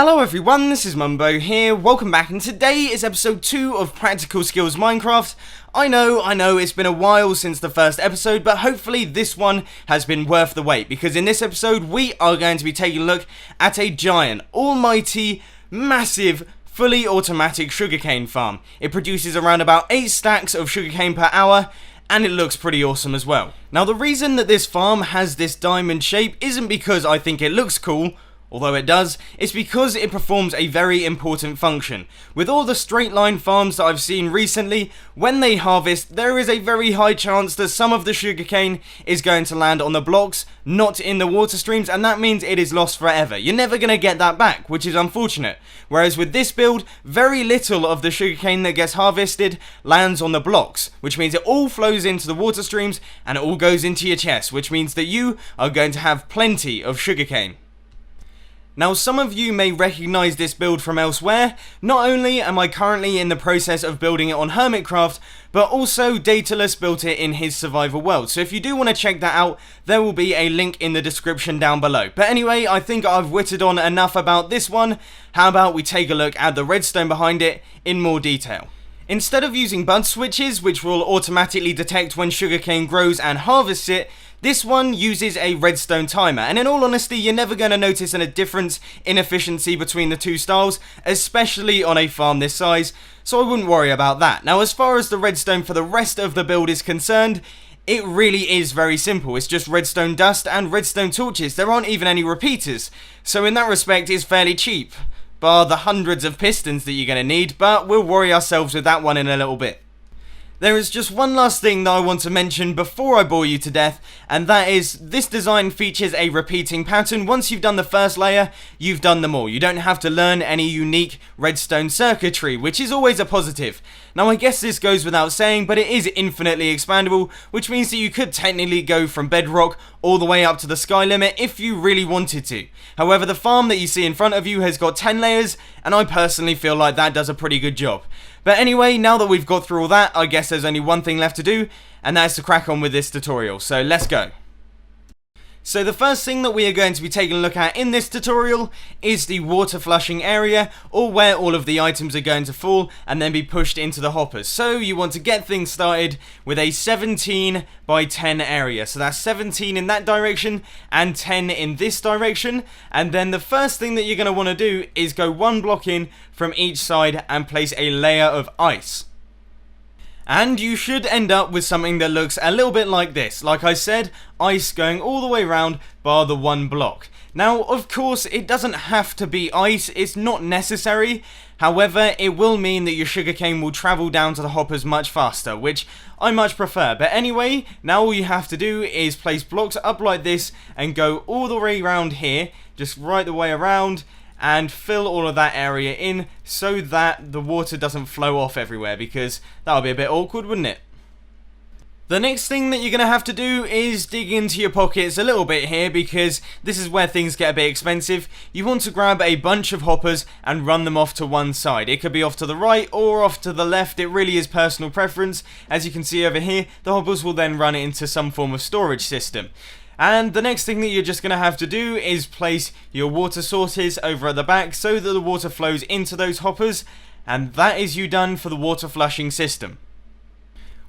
Hello everyone, this is Mumbo here, welcome back, and today is episode 2 of Practical Skills Minecraft. I know, it's been a while since the first episode, but hopefully this one has been worth the wait, because in this episode we are going to be taking a look at a giant, almighty, massive, fully automatic sugarcane farm. It produces around about 8 stacks of sugarcane per hour, and it looks pretty awesome as well. Now the reason that this farm has this diamond shape isn't because I think it looks cool, although it does, it's because it performs a very important function. With all the straight line farms that I've seen recently, when they harvest, there is a very high chance that some of the sugarcane is going to land on the blocks, not in the water streams, and that means it is lost forever. You're never going to get that back, which is unfortunate. Whereas with this build, very little of the sugarcane that gets harvested lands on the blocks, which means it all flows into the water streams and it all goes into your chest, which means that you are going to have plenty of sugarcane. Now some of you may recognise this build from elsewhere. Not only am I currently in the process of building it on HermitCraft, but also Dataless built it in his survival world. So if you do want to check that out, there will be a link in the description down below. But anyway, I think I've whittled on enough about this one. How about we take a look at the redstone behind it in more detail. Instead of using bud switches, which will automatically detect when sugarcane grows and harvests it, this one uses a redstone timer, and in all honesty, you're never going to notice a difference in efficiency between the two styles, especially on a farm this size, so I wouldn't worry about that. Now, as far as the redstone for the rest of the build is concerned, it really is very simple. It's just redstone dust and redstone torches. There aren't even any repeaters, so in that respect, it's fairly cheap, bar the hundreds of pistons that you're going to need, but we'll worry ourselves with that one in a little bit. There is just one last thing that I want to mention before I bore you to death, and that is this design features a repeating pattern. Once you've done the first layer, you've done them all. You don't have to learn any unique redstone circuitry, which is always a positive. Now I guess this goes without saying, but it is infinitely expandable, which means that you could technically go from bedrock all the way up to the sky limit if you really wanted to. However, the farm that you see in front of you has got 10 layers, and I personally feel like that does a pretty good job. But anyway, now that we've got through all that, I guess there's only one thing left to do, and that is to crack on with this tutorial, so let's go. So the first thing that we are going to be taking a look at in this tutorial is the water flushing area, or where all of the items are going to fall and then be pushed into the hoppers. So you want to get things started with a 17 by 10 area. So that's 17 in that direction and 10 in this direction. And then the first thing that you're going to want to do is go one block in from each side and place a layer of ice. And you should end up with something that looks a little bit like this. Like I said, ice going all the way around bar the one block. Now, of course, it doesn't have to be ice, it's not necessary. However, it will mean that your sugarcane will travel down to the hoppers much faster, which I much prefer. But anyway, now all you have to do is place blocks up like this and go all the way around here, just right the way around, and fill all of that area in so that the water doesn't flow off everywhere, because that would be a bit awkward, wouldn't it? The next thing that you're going to have to do is dig into your pockets a little bit here, because this is where things get a bit expensive. You want to grab a bunch of hoppers and run them off to one side. It could be off to the right or off to the left. It really is personal preference. As you can see over here, the hoppers will then run into some form of storage system. And the next thing that you're just going to have to do is place your water sources over at the back so that the water flows into those hoppers, and that is you done for the water flushing system.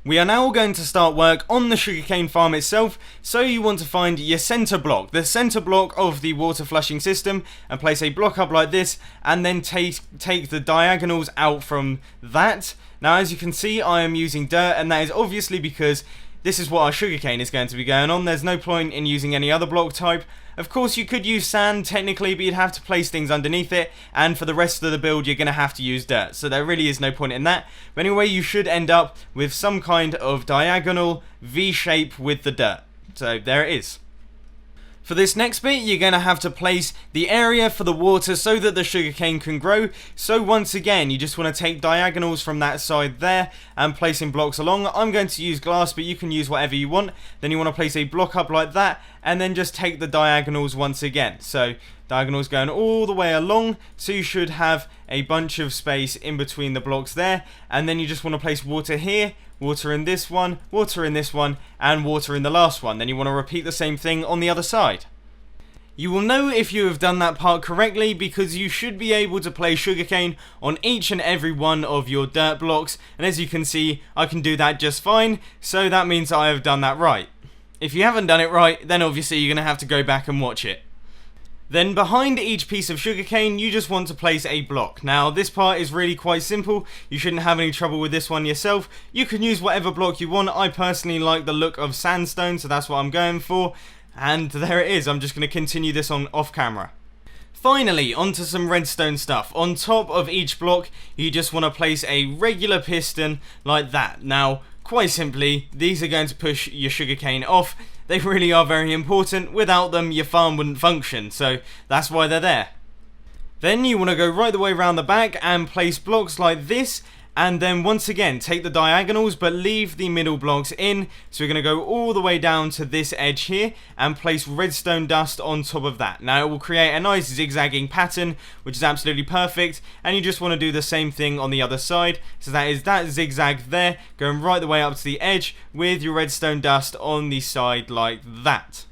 We are now going to start work on the sugarcane farm itself, so you want to find your center block, the center block of the water flushing system, and place a block up like this, and then take the diagonals out from that. Now as you can see, I am using dirt, and that is obviously because this is what our sugarcane is going to be going on. There's no point in using any other block type. Of course, you could use sand technically, but you'd have to place things underneath it, and for the rest of the build, you're going to have to use dirt. So there really is no point in that. But anyway, you should end up with some kind of diagonal V shape with the dirt. So there it is. For this next bit, you're going to have to place the area for the water so that the sugarcane can grow. So once again, you just want to take diagonals from that side there and placing blocks along. I'm going to use glass, but you can use whatever you want. Then you want to place a block up like that, and then just take the diagonals once again. So diagonals going all the way along, so you should have a bunch of space in between the blocks there. And then you just want to place water here, water in this one, water in this one, and water in the last one. Then you want to repeat the same thing on the other side. You will know if you have done that part correctly because you should be able to place sugarcane on each and every one of your dirt blocks, and as you can see, I can do that just fine, so that means I have done that right. If you haven't done it right, then obviously you're going to have to go back and watch it. Then behind each piece of sugarcane, you just want to place a block. Now this part is really quite simple, you shouldn't have any trouble with this one yourself. You can use whatever block you want. I personally like the look of sandstone, so that's what I'm going for. And there it is, I'm just going to continue this on off camera. Finally, onto some redstone stuff. On top of each block, you just want to place a regular piston like that. Now, quite simply, these are going to push your sugarcane off. They really are very important. Without them, your farm wouldn't function, so that's why they're there. Then you want to go right the way around the back and place blocks like this, and then once again take the diagonals but leave the middle blocks in. So we're going to go all the way down to this edge here and place redstone dust on top of that. Now it will create a nice zigzagging pattern, which is absolutely perfect, and you just want to do the same thing on the other side. So that is that zigzag there going right the way up to the edge with your redstone dust on the side like that.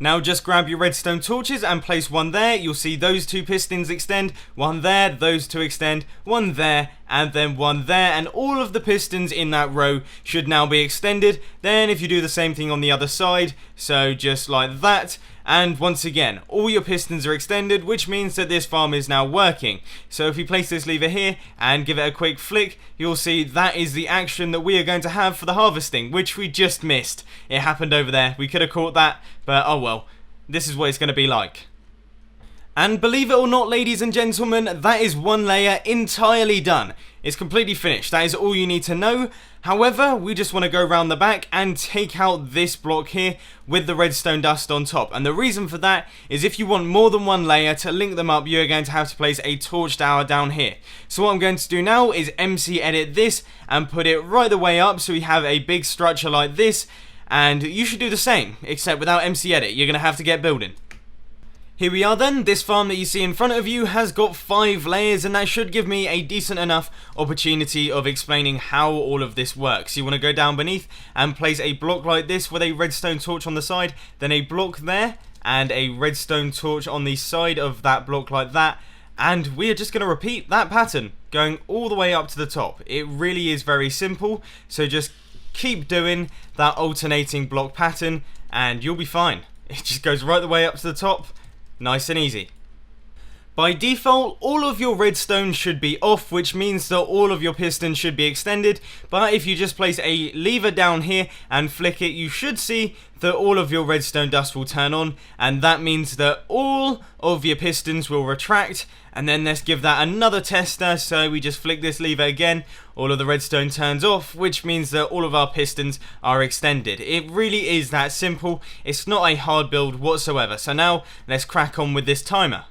Now just grab your redstone torches and place one there. You'll see those two pistons extend, one there, those two extend, one there, and then one there, and all of the pistons in that row should now be extended. Then if you do the same thing on the other side, so just like that, and once again all your pistons are extended, which means that this farm is now working. So if you place this lever here and give it a quick flick, you'll see that is the action that we are going to have for the harvesting, which we just missed. It happened over there, we could have caught that, but oh well, this is what it's going to be like. And believe it or not, ladies and gentlemen, that is one layer entirely done. It's completely finished. That is all you need to know. However, we just want to go around the back and take out this block here with the redstone dust on top. And the reason for that is if you want more than one layer to link them up, you're going to have to place a torch tower down here. So what I'm going to do now is MC edit this and put it right the way up so we have a big structure like this. And you should do the same, except without MC edit. You're going to have to get building. Here we are then. This farm that you see in front of you has got 5 layers, and that should give me a decent enough opportunity of explaining how all of this works. You want to go down beneath and place a block like this with a redstone torch on the side, then a block there and a redstone torch on the side of that block like that, and we are just going to repeat that pattern going all the way up to the top. It really is very simple, so just keep doing that alternating block pattern and you'll be fine. It just goes right the way up to the top. Nice and easy. By default, all of your redstone should be off, which means that all of your pistons should be extended, but if you just place a lever down here and flick it, you should see that all of your redstone dust will turn on, and that means that all of your pistons will retract. And then let's give that another tester, so we just flick this lever again, all of the redstone turns off, which means that all of our pistons are extended. It really is that simple. It's not a hard build whatsoever. So now let's crack on with this timer.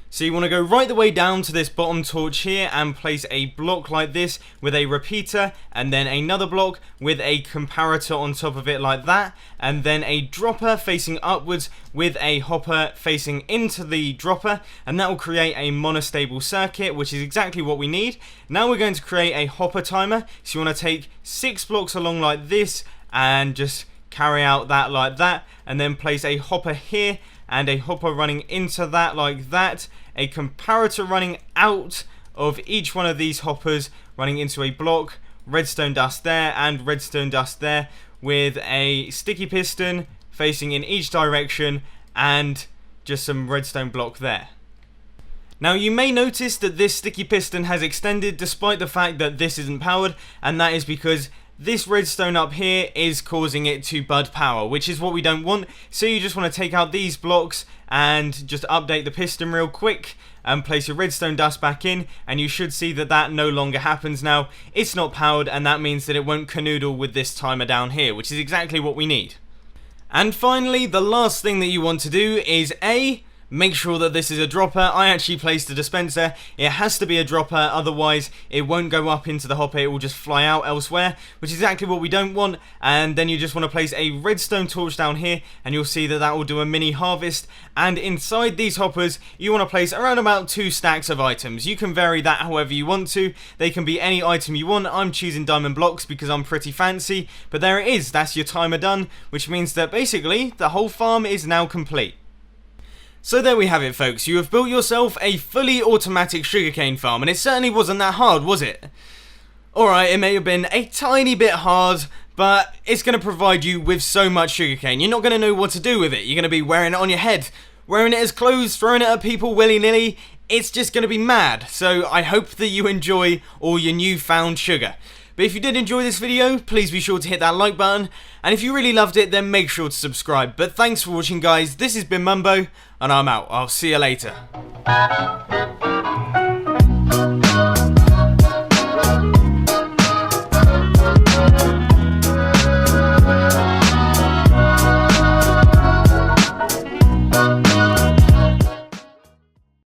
So you want to go right the way down to this bottom torch here and place a block like this with a repeater, and then another block with a comparator on top of it like that, and then a dropper facing upwards with a hopper facing into the dropper, and that will create a monostable circuit, which is exactly what we need. Now we're going to create a hopper timer, so you want to take 6 blocks along like this and just carry out that like that, and then place a hopper here and a hopper running into that like that, a comparator running out of each one of these hoppers running into a block, redstone dust there and redstone dust there, with a sticky piston facing in each direction and just some redstone block there. Now you may notice that this sticky piston has extended despite the fact that this isn't powered, and that is because this redstone up here is causing it to bud power, which is what we don't want. So you just want to take out these blocks and just update the piston real quick and place your redstone dust back in, and you should see that that no longer happens now. It's not powered, and that means that it won't canoodle with this timer down here, which is exactly what we need. And finally, the last thing that you want to do is make sure that this is a dropper. I actually placed a dispenser. It has to be a dropper, otherwise it won't go up into the hopper, it will just fly out elsewhere, which is exactly what we don't want. And then you just want to place a redstone torch down here, and you'll see that that will do a mini harvest. And inside these hoppers, you want to place around about 2 stacks of items. You can vary that however you want to. They can be any item you want. I'm choosing diamond blocks because I'm pretty fancy, but there it is. That's your timer done, which means that basically the whole farm is now complete. So there we have it, folks. You have built yourself a fully automatic sugarcane farm, and it certainly wasn't that hard, was it? Alright, it may have been a tiny bit hard, but it's going to provide you with so much sugarcane. You're not going to know what to do with it. You're going to be wearing it on your head, wearing it as clothes, throwing it at people willy-nilly. It's just going to be mad. So I hope that you enjoy all your newfound sugar. But if you did enjoy this video, please be sure to hit that like button. And if you really loved it, then make sure to subscribe. But thanks for watching, guys. This has been Mumbo, and I'm out. I'll see you later.